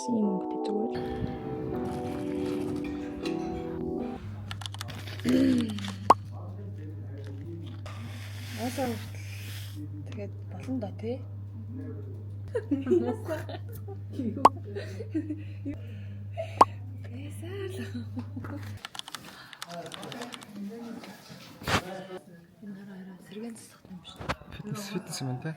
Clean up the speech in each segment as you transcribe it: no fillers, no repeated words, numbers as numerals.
төрсэн юм өнгөтэй зүгээр. Яасаа тэгээд болно да тий. Сэргэн засах юм шүү. Фитнес юм те.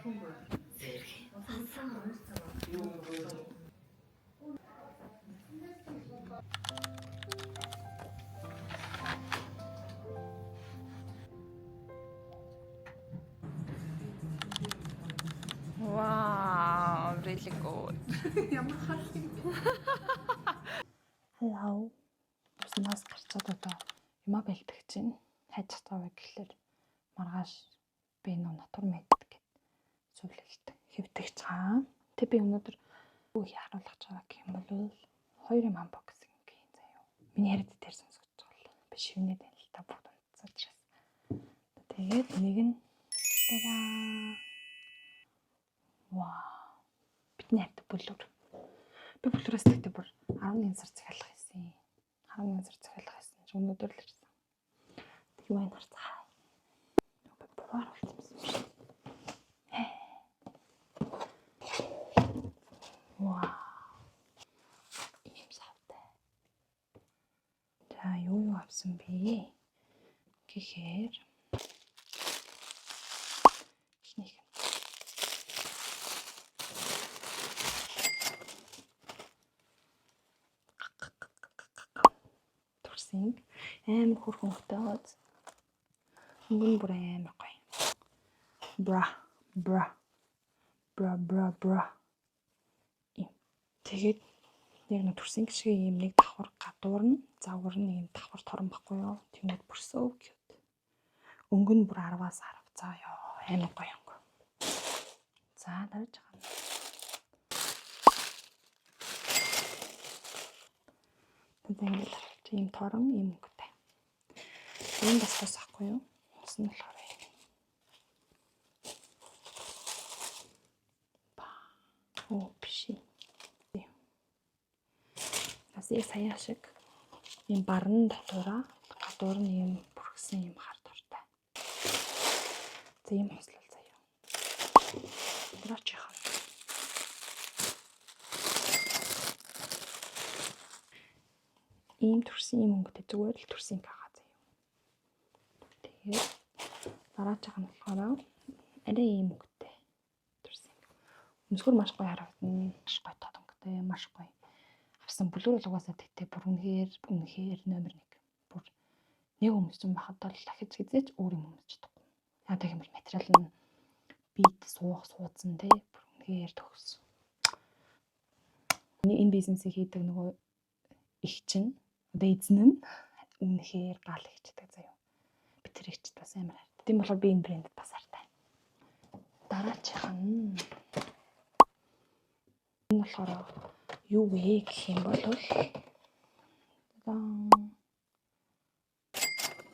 Wow, really good. Ямар хал юм. Hello. Буснаас гарчаад одоо юма бэлдэх чинь хайж цаваа гэхлээр маргааш би нөө натур мэд гэд зөвлөлт хэвдэх цаа. Тэг би өнөөдөр юу харуулах чагаа гэх юм бол хоёрын unboxing гэх юм заяа. Миний яриад дээр сонсгож байгаа л би шивнээд байна л та бүгд унтцаадраас. Тэгээд нэг нь тадаа. Вау. Бидний хайртай бүлүр. Би бүлүрээс тэгтээ бүр 11 сар захиалах гэсэн. 11 сар захиалах гэсэн. Өнөөдөр л ирсэн. Тэг юу энэ харцгаа. Би буваар болсон юм шиг. Вау. Ийм савтай. За юу авсан бэ? Гэхээр ихнийх. Турсинг амар хөрхөн хөтөөд өнгөн бүр амар гоё. Бра. Тэгээд яг нэг турсинг шиг ийм нэг давхар гадуур нь загвар нь ийм давхар торон баггүй юу? Тэнгүүд бүр so cute. Өнгөн бүр 10-аас 10 заа ёо амар гоё өнгө. За дарж байгаа. Тэгээд ийм торон ийм өнгөтэй. Энэ бас хос ахгүй юу? Хос нь болохоор оо биш. Асыг сая шиг ийм баран дотоороо гадуур нь ийм бүрхсэн ийм хар дуртай. За ийм хослол заяа. Дураач яхаа. Ийм төрсэн ийм өнгөтэй зүгээр л төрсөн байгаа заяа. Тэгээд дараач байгаа нь болохоор арай ийм өнгөтэй төрсөн. Өмсгөр маш гоё харагдана. Маш гоё тод өнгөтэй, маш гоё. Авсан бүлүр бол угаасаа тэгтээ бүр үнэхээр номер 1. Бүр нэг өмссөн байхад бол дахиж хизээч өөр юм өмсч чадахгүй. Яг тийм материал нь бит суудсан те бүр үнэхээр төгс. Энэ бизнесийг хийдэг нөгөө их чинь одоо эзэн нь үнэхээр гал ихчдэг заяа. Би тэр ихчд бас амар хайртай. Тийм болохоор би энэ брендэд бас хайртай. Дараачихан энэ болохоор юу вэ гэх юм бол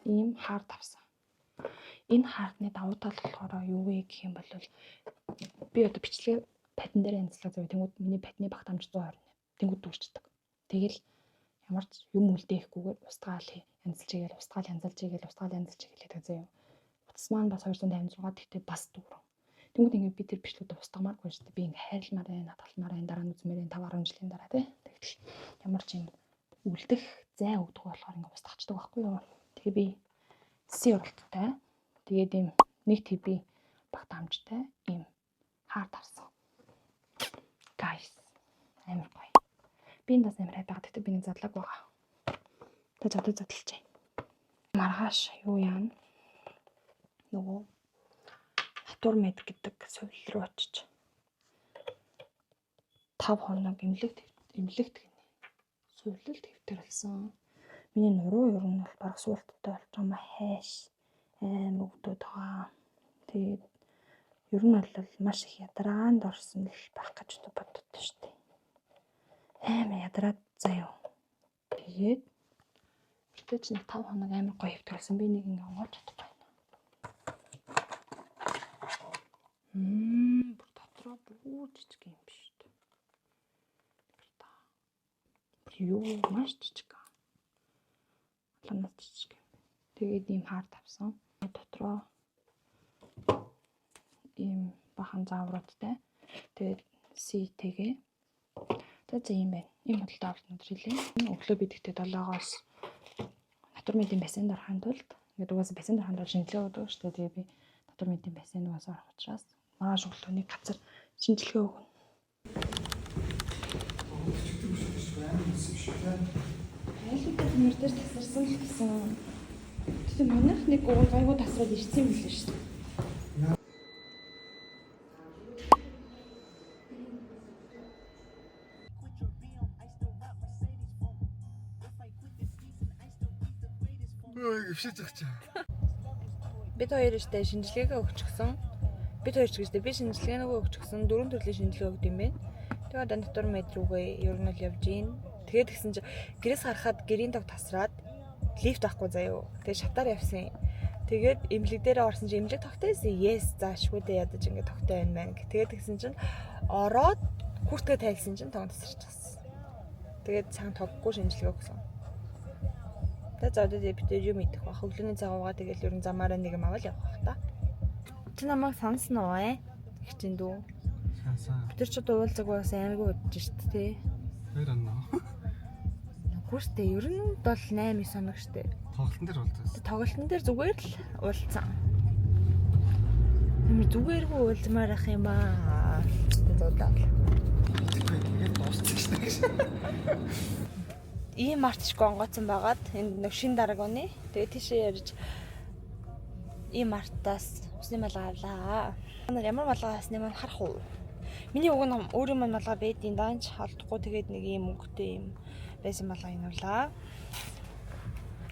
ийм хард авсан. Энэ хардны давуу тал болохоор юу вэ гэх юм бол би одоо бичлэгээ падин дээр янзлах зав. Тэнгүүд миний падны багт амж 120. Тэнгүүд дүүрчдэг. Тэгэл ямар ч юм үлдээхгүйгээр устгаал янзалж игээл гэдэг заяа. Утас маань бас 256 гэхдээ бас дүүрэн. Тэнгүүд ингээд би тэр бичлэгүүд устгамааргүй шүү дээ. Би ингээд хайрламаар байна, хатгалмаар байна, дараа нь үзмээр 5-10 жилийн дараа тий. Тэгтэл ямар ч юм үлдэх зай өгдөг болохоор ингээд устгачдаг байхгүй юу. Тэгээ би си уралттай. Тэгээд ийм нэг тв багт амжтай ийм хард авсан. Guys, амар гоё. Би энэ бас амар хайпаад гэхдээ би нэг задлаг байгаа. Тэ задлж. Маргааш юу яана? Нөгөө Натур мэд гэдэг сувил руу очиж 5 хоног эмнэлэгт гинэ. Сувилд хэвтэрэлсэн. Миний нуруу ер нь бол баг суулттай болж байгаа маа хайш амар өгдөөд байгаа. Тэгээд ер нь бол маш их ядраанд орсон л байх гэж боддоо шүү дээ. Амар ядраад заяа. Тэгээд Тэгэж нэг 5 хоног амар гоё хэвтэрсэн. Би нэг ингээ угааж чадахгүй байна. Бүр дотроо бүр жижиг юм биш үү? Юу маш жижиг. Ланаас жижиг. Тэгээд ийм хаар тавсан. Дотроо ийм бахан заавруудтай. Тэгээд ситэгээ. За ийм байна. Ийм бодлоо авалт өндөр хэлээ. Өглөө бид ихтэй 7-оос натур мэдийн бассейнд орохын тулд ингээд угаасаа бассейнд орохын тулд шинжилгээ өгдөг шүү дээ. Тэгээд би натур мэдийн бассейнд угаасаа орох учраас маргааш өглөөний газар шинжилгээ өгнө. Айлуудаа нэр дээр тасарсан л гэсэн. Тэгээ манайх нэг гайгүй тасраад ирсэн юм билээ шүү дээ. Бид хоёр ихтэй шинжилгээгээ өгчихсөн. Бид хоёр ч гэжтэй би шинжилгээгээ өгчихсөн. 4 төрлийн шинжилгээ өгд юм байна. Тэгээд одоо натур мэд рүүгээ ер нь л явж гин. Тэгээд гисэн чи гэрээс харахад гэрийн тог тасраад лифт авахгүй заяо. Тэгээд шатаар явсан. Тэгээд эмнэлэг дээр орсон чи эмнэлэг тогтойсэн. Yes заашгүй дээ ядаж ингэ тогтой байна мэн. Тэгээд гисэн чин ороод хүртгээ тайлсан чин тог тасарчихсан. Тэгээд цаан тоггүй шинжилгээ өгсөн. Тэгээд за одоо бид юу мэдэх бах. Өглөөний цагаагаа тэгээд ер нь замаараа нэг юм аваад явах бах та. Чи намайг сансноо ээ? Хичээн дүү. Сансан. Тэр ч одоо уулзаг байгаас аймаггүй удаж штт тий. Хоёр оноо. Хүүхдээ ер нь бол 8-9 оног штэ. Тоглолтын дээр уулзсан. Тоглолтын дээр зүгээр л уулзсан. Ямар зүгээргүй уулзмаар ах юм баа. Тэгээд удаа. Тэгээд дууссан штэ. Ийм артч гонгоцсон байгаад энэ нэг шин дараг өнэ. Тэгээд тийшээ ярьж ийм артаас усны малгай авлаа. Манай ямар малгай авсныг маань харах уу? Миний уг нь өөрийн маань малгай байдیں۔ Даанч холдохгүй тэгээд нэг ийм өнгөтэй ийм байсан малгай инуулаа.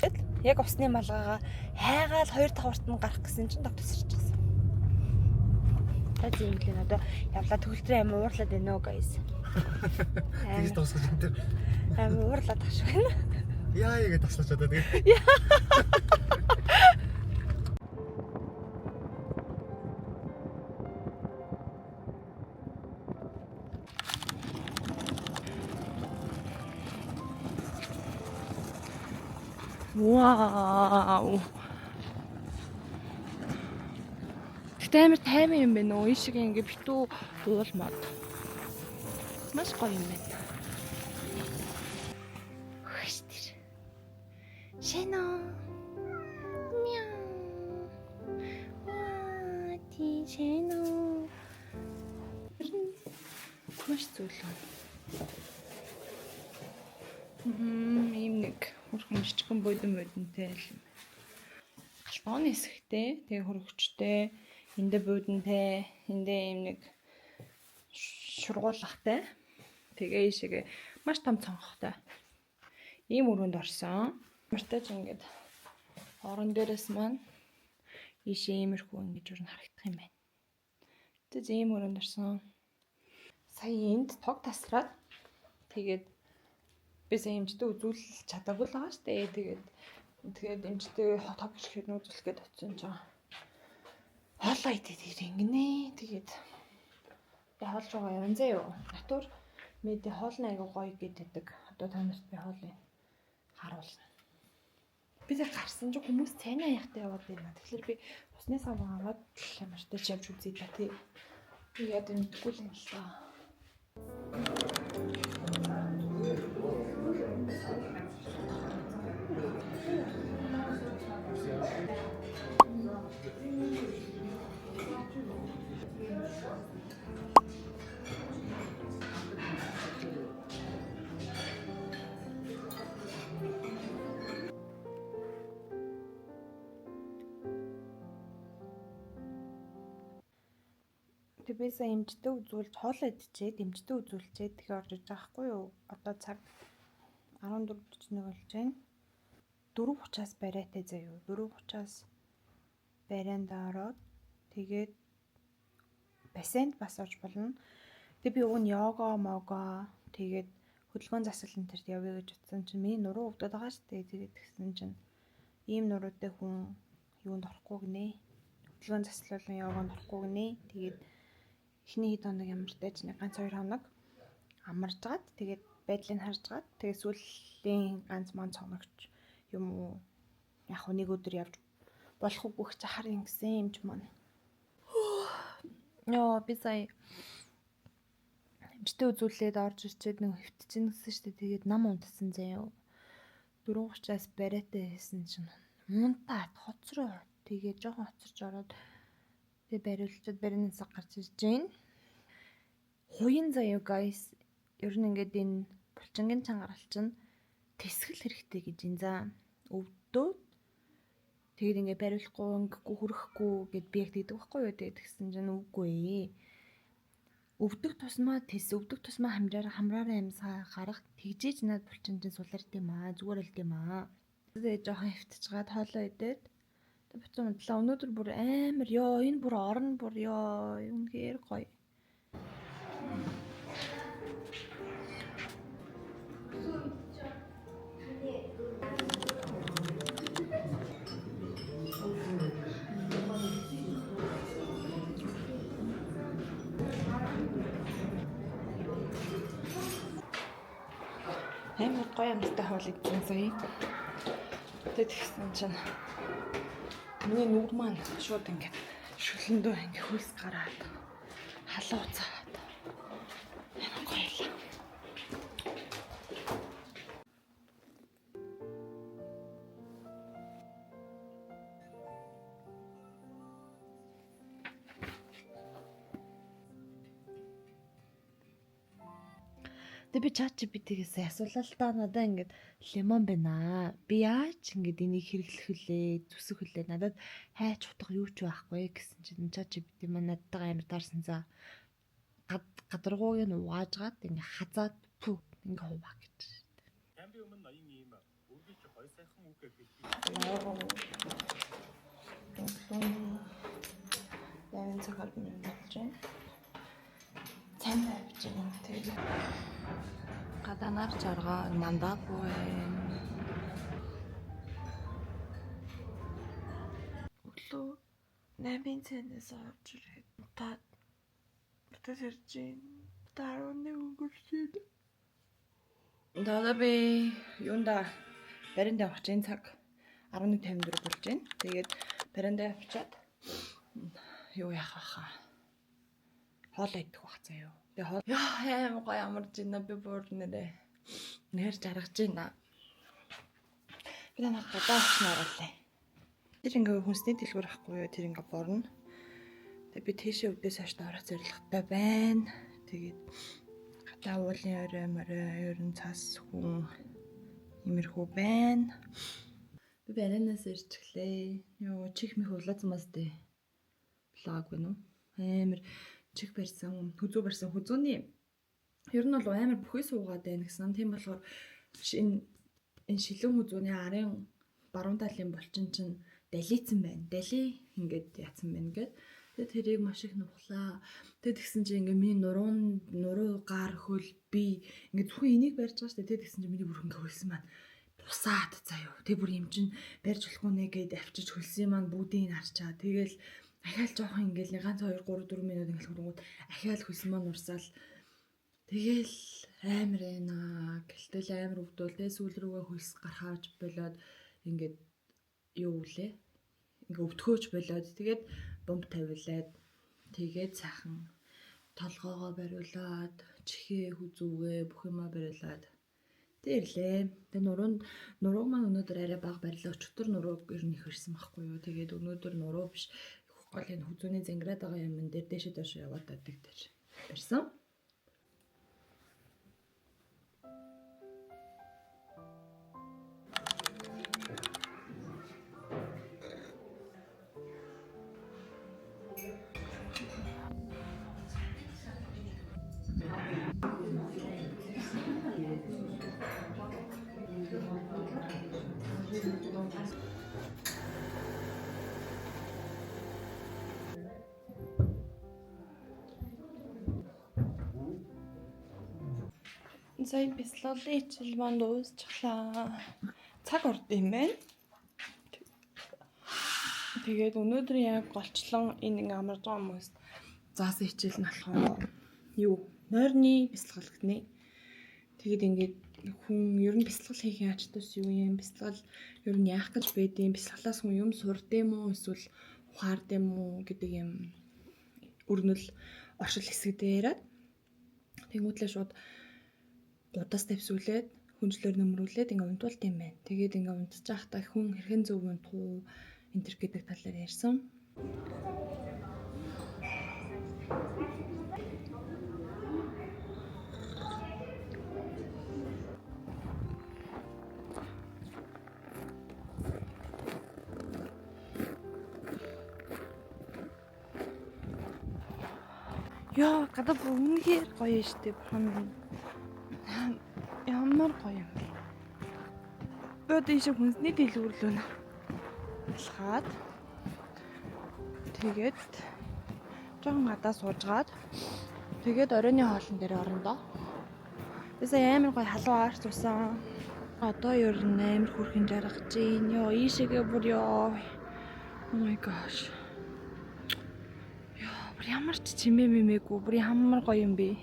Тэгэд яг усны малгайгаа хайгаал 2 давхарт нь гарах гэсэн чинь тог тасарчихсан. Тэгээд ийм л одоо явлаа төгөлтрээ амин уурлаад байна уу guys. Тэгж дуусгаж энэ тэр Амин уурлаад тах шиг байна. яа яагаад таслаач одоо тэгээ. Вау. Тэгтээ амар тайван юм байна уу? Ийшиг ингээ битүү уулмаад. Маш гоё юм байна. Хөштэр. Шэнэ. Мяу. Ваа, ти шэнэ. Маш зүйлээ. Ийм нэг хөрхөн жижигхэн бодонтэй л юм. Галбооны хэсэгтэй, тэгээ хөргөчтэй, эндээ бодонтэй, эндээ ийм нэг шургуулгатай. Тэгээ ийшээгээ маш том цонхтой. Ийм өрөөнд орсон. Мартаж ингээд орон дээрээс маань ийшээ иймэрхүү ингэж юу харагдах юм байна. Тэгээд ийм өрөөнд орсон. Сая энд тог тасраад тэгээд би сая эмчтэй үзүүлж чадаагүй л байгаа шүү дээ. Тэгээд эмчтэй тог хийхэд үзүүлэх гээд очсон ч аа. Хоолоо идээд ирэнгэнэ. Тэгээд явуулж байгаа юм заа юу. Натур мэд хоолны аяга гоё гэдэг. Одоо та нарт би хоолыг харуулна. Би тэр гарсан ч хүмүүс цайнаа яхтай яваад байна. Тэгэхээр би усны саван аваад ямартай ч явж үзье та тий. Би яд мэдгүй л юм л та. Би сая эмчтэй үзүүлж хоолоо идчихээ, эмчтэй үзүүлчихэд тэгэхээр орж иж байгаа хгүй юу? Одоо цаг 14:41 болж байна. 4:30-аас барайтай заяа. 4:30-аас барайнд ороод тэгээд бассейнд бас орж болно. Тэгээд би уг нь йога тэгээд хөдөлгөөн засал энэ төрд явъя гэж утсан чинь миний нуруу өвдөд байгаа шүү дээ. Тэгээд тэгсэн чинь ийм нуруутай хүн юунд орохгүй гинэ. Хөдөлгөөн засал болон йогонд орохгүй гинэ. Тэгээд эхний хэд хоног ямар тач нэг ганц 2 хоног амаржгаад тэгээд байдлыг харжгаад тэгээд сүүлийн ганц маань цогногч юм уу яг нэг өдөр явж болох үгүй ч харин гэсэн юм ч маань. Яа би сая эмчтэй үзүүлээд орж ирчээд нэг хөвтчихсэн гэсэн шүү дээ. Тэгээд нам унтсан заяа. 4:30-аас бариатай хийсэн чинь мунтаад хоцроо. Тэгээд жоохон хоцорч ороод тэгээд бариулчаад баринаас гарч ирж гин. Хуян заяа guys. Ер нь ингээд энэ булчингийн чангараал чинь тэсгэл хэрэгтэй гэж юм за. Өвдөө. Тэгээд ингээд бариулахгүй, ингэхгүй хүрэхгүй гэд би яг тэгдэг байхгүй юу. Тэгээд тэгсэн чинь үгүй. Өвдөх тусмаа хамраараа амьсгаа гарах тэгжээж над булчин чинь сулард юм аа. Зүгээр л юм аа. Тэгээд жоохон хөвтчихгээд хоолоо идээд тэгээд буцаа унтлаа. Өнөөдөр бүр амар ёо энэ бүр орон бүр ёо үнэхээр гоё. Амар гоё амттай хоолойдсон сая. Тэгээд тэгсэн чинь миний нүг маань шууд ингээд шүлэндөө ингээд хөлс гараад халуу цаад. Амар гоё л. Тэг би ChatGPT-гээс асуулаа л та надаа ингээд лимон байна аа. Би яаж ингээд энийг хэрэглэх вүлээ, зүсэх вүлээ. Надад хайч утга юу ч байхгүй гэсэн чинь ChatGPT маань надтай амар таарсан за. Гадаргууг нь угаажгаад ингээд хазаад пүү ингээд хуваа гэж. Камби өмнө ноён ийм үргэлж хой сайхан үг хэлдэг. Яа энэ цагаар минь болж байна. Цан тавьж байгаа. Тэгээд гадаанаар жаргаа мандаагүй. Өглөө 8-ын цэнээс орж ирээд таад бүтээс ирж байна. 11 өнгөрчээд. Дада би юунда баринд явах чинь цаг 11:54 болж байна. Тэгээд баринд явчаад юу яах вэ? Хоолоо идэх бах заяа. Тэгээ хоол яа гоё амарч байна би бүр нэр жаргаж байна. Би танаа гадааш наруулаа. Тэр ингээ хүнсний дэлгүүр ахгүй юу? Тэр ингээ борно. Тэгээ би тийшээ өвдөөс хойш орох зорилготой байна. Тэгээд гадаа уулын орой ерөн цас хүн имерхүү байна. Би баринаас ирчихлээ. Юу чих мэх улаацмаас дээ. Блог гэнэ үү? Амар чих барьсан, хүзүү барьсан. Хүзүүний ер нь бол амар бүхий суугаад байна гэсэн. Тийм болохоор энэ шилэн хүзүүний арын баруун талын булчин чинь далийцсан байна. Дали ингээд яатсан байна гэд. Тэгээд тэрийг маш их нухлаа. Тэгээд тэгсэн чинь ингээ миний нуруу гар хөл би ингээ зөвхөн энийг барьж байгаа шүү дээ. Тэгээд тэгсэн чинь миний бүр ингээ хөлсөн маань тусаад заяа. Тэг бүр юм чин барьж болохгүй нэ гэд авчиж хөлсөн маань бүгдийг харчаа. Тэгэл ахаал жоохон ингээл ганц 2 3 4 минут ингээл хөрөнгөд ахаал хөлсөн маань урсаал. Тэгэл амар байна. Гэлтэл амар өвдөл. Тэ сүүл рүүгээ хөлс гарахааж болоод ингээд юу үлээ. Ингээ өвдөхөөж болоод тэгээд бомб тавиулаад тэгээд сайхан толгоогоо бариулаад чихээ хүзүүгээ бүх юмаа бариулаад тэрлээ. Тэгээ нурууг маань өнөөдөр арай бага барилаа. Өчтөр нурууг ер нь их ирсэн байхгүй юу. Тэгээд өнөөдөр нуруу биш гол энэ хүзүүний зангираад байгаа юм дээр дэшээ доош яваад байдаг дээр барьсан. Сая бислолын хичээл маань дуусчихлаа. Цаг орд юм байна. Тэгээд өнөөдөр яг голчлон энэ ингээ амарж байгаа хүмүүст заасан хичээл нь болохоор юу нойрны бясалгал гэнэ. Тэгээд ингээд хүн ер нь бясалгал хийхин ач тус юу юм? Бясалгал ер нь яах гэж байдیں۔ Бясалгалаас хүн юм сурдээ мó эсвэл ухаардээ мó гэдэг юм өрнөл оршил хэсэгдээ яриад. Тэнгүүтлээ шууд гудаас тавьсуулээд хүнжлээр нөмрүүлээд ингээд унтуулт юм байна. Тэгээд ингээд унтж байхдаа хүн хэрхэн зөв унтах уу энэ төр гэдэг талаар ярьсан. Яа, гадаа үнэхээр гоё штеп. Ямар гоё юм бэ? Бод ийш хүнсний дэлгүүрлөө нэ. Алхаад тэгээд жоохон гадаа суужгаад тэгээд оройны хоолн дээр орондоо. Бисаа амар гоё халуун арч усан. Одоо ер нь амар хүрхэн жаргаж ийн. Йоо, ийшээгээ бүр ёо. Oh my gosh. Ямар ч чимээ мэмээгүй бүр ямар гоё юм бэ.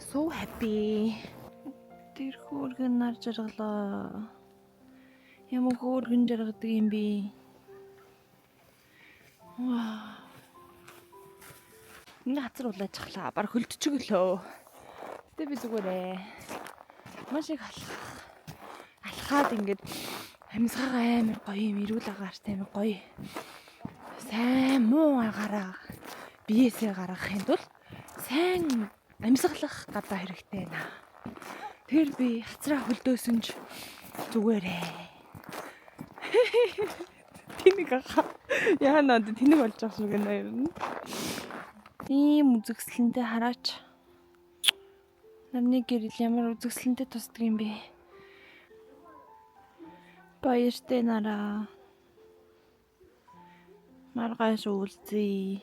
So happy. Тэр хүргэн нар жаргалаа. Ямар хүргэн жаргадаг юм бэ. Вау. Ингээ хацар улааж чахлаа. Бараг хөлдөчихөлөө. Тэ би зүгээрээ. Маш их алхаад ингээд амьсгаа амар гоё юм. Ирүүл агаартай амар гоё. Сайн муу агаараа биеэсээ гаргахын тулд сайн амьсгалах гадаа хэрэгтэй наа. Тэр би хацраа хөлдөөсөнж зүгээрээ. Тэнэг ахаа. Яана тэнэг болж байгаа шүү гэнэ ер нь. Ийм үзэгсэлэнтэй хараач. Намны гэрэл ямар үзэгсэлэнтэй тусдаг юм бэ? Баяртай нараа. Маргааш уулзъя.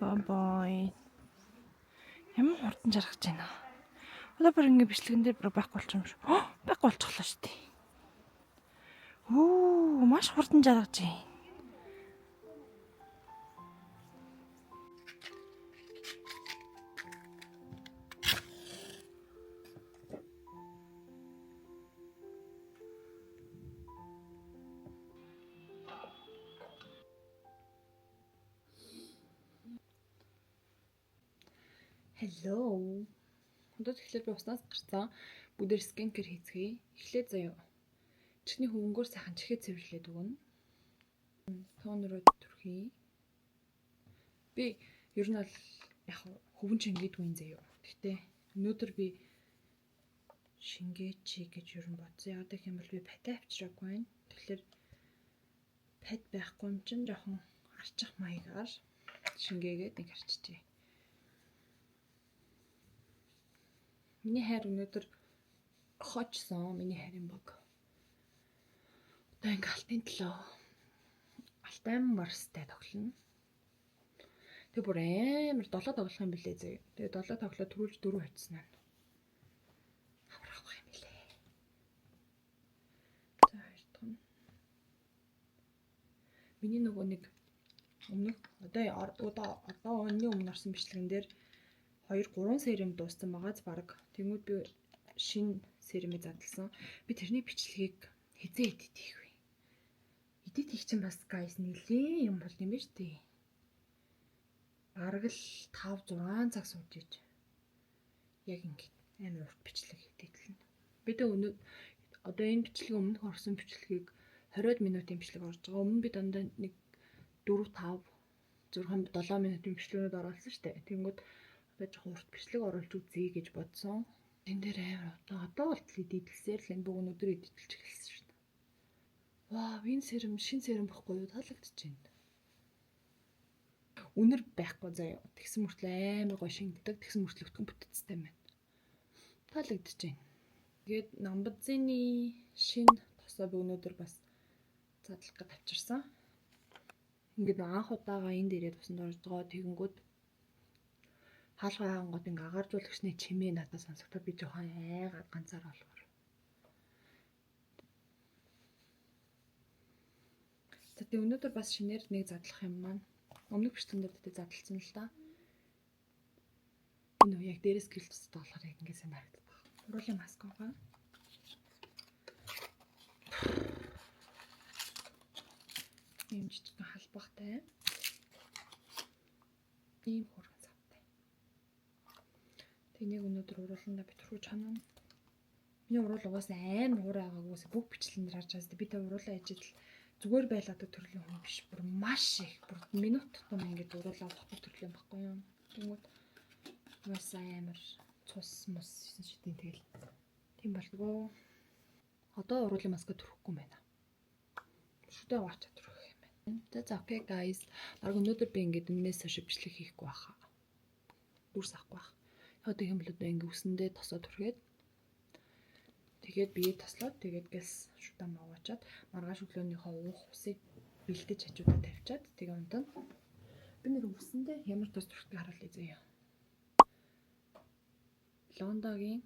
Bye. Ямар хурдан жаргаж байна. Одоо бүр ингэ бичлэгэн дээр бүр байхгүй болчих юм шүү. Байхгүй болчихлоо шүү дээ. Маш хурдан жаргаж байна. Hello. Өнөөдөр эхлээд би уснаас гарцсан. Бүгдээр скинкер хийцгээе. Эхлээд заяа. Чихний хөвөнгөөр сайхан чихээ цэвэрлээд өгнө. Тонероо түрхий. Би ер нь бол яг хөвөн чингээдгүй юм заяа. Гэхдээ өнөөдөр би шингээч гэж ер нь бодсон. Яг гэх юм бол би патаа авчираагүй байна. Тэгэхээр пад байхгүй юм чинь жоохон арчих маягаар шингээгээд нэг арчижээ. Миний хайр өнөөдөр хоцсон. Миний хайрын баг. Одоо ингээ алтын төлөө алтан марстай тоглоно. Тэг бүр амар 7 тоглох юм билээ зөө. Тэгээ 7 тоглоо төрүүлж 4 хоцсон аа. Аврах юм билээ. За хоёр дахь нь. Миний нөгөө нэг өмнөх одоо өнний өмнө орсон бичлэгэн дээр 2-3 сериэм дууссан байгааз баг. Тэнгүүд би шинэ сериэмээ задлсан. Би тэрний бичлэгийг хизээ эдит хийх вэ? Эдит хийх чинь бас guys нэлээ юм бол юм ба штэ. Бараг л 5-6 цаг сууж иж. Яг ингээд амар урт бичлэг эдитлэн. Би одоо энэ бичлэгийн өмнөх орсон бичлэгийг 20 минутын бичлэг орж байгаа. Өмнө би дандаа нэг 4-5 6-7 минутын бичлэгүүд оруулсан штэ. Тэнгүүд одоо жоохон урт бичлэг оруулж үзье гэж бодсон. Тэн дээр амар одоо болтол эдитэлсээр л энэ бүгд өнөдөр эдитэлж эхэлсэн шүү дээ. Вау, энэ шин сэрэм байхгүй юу? Таалагдчихэв энэ. Үнэр байхгүй заяа. Тэгсэн мөртлөө амар гоё шингэдэг. Тэгсэн мөртлөө өтгөн бүтцтэй байна. Таалагдчихэв. Тэгээд Намбадзины шин тосоо би өнөдөр бас задлах гэж авчирсан. Ингээд анх удаага энэ дээрээ тусанд орж байгаа. Тэгэнгүүт хаалгын хангууд ингээ агаarжуулагчны чимээ надад сонсогдоод би жоохон айгаад ганцаар болохоор. За тэгээ өнөөдөр бас шинээр нэг задлах юм маань. Өмнөх бичлэгэн дээр тэ задлсан л да. Энэ яг дээрээс гэлтсэд болохоор яг ингэ сайн харагддаг. Уруулын маск байгаа. Ийм жижигхэн халбахтай. Ийм хурган завтай. Тэг нэг өнөөдөр урууландаа битэрхүү чанаа. Миний уруул угаасаа амар уур байгаагүйс бүх бичлэн дээр харж байгаа сте би тэ уруулаа ижил зүгээр байлаад төрлийн хүн биш бүр маш их бүр минут тутам ингэж уруулаа авах төрлийн байхгүй юу. Тэгмүүд угаасаа амар цус мус шидийн тэгэл тийм болдгоо. Одоо уруулын маска төрөхгүй юм байна. Шүдэ аваач төрөх юм байна. That's okay guys. Бараг өнөөдөр би ингэж өмнөөс хойш бичлэг хийхгүй байхаа. Дүрс авахгүй байх. Яг тийм л одоо ингэ үсэндээ тосоо төргээд тэгээд бие таслаад тэгээд гэс шудаан аваачаад маргааш өглөөнийхөө уух усыг бэлдэж хажуудаа тавьчаад тэгээ унтана. Би нэр үсэндээ ямар тос төрхийг харуулъя заяа. Лондогийн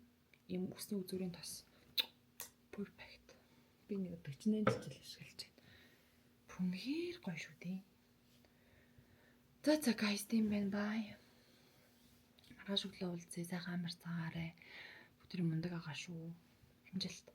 ийм үсний үзүүрийн тос перфект. Би нэг 48 жил ашиглаж байна. Үнэхээр гоё шүү дээ. За guys тийм байна бай. Маргааш өглөө уулзъя. Сайхан амар цагаарай. Өдөр мундаг агаа шүү. Амжилт.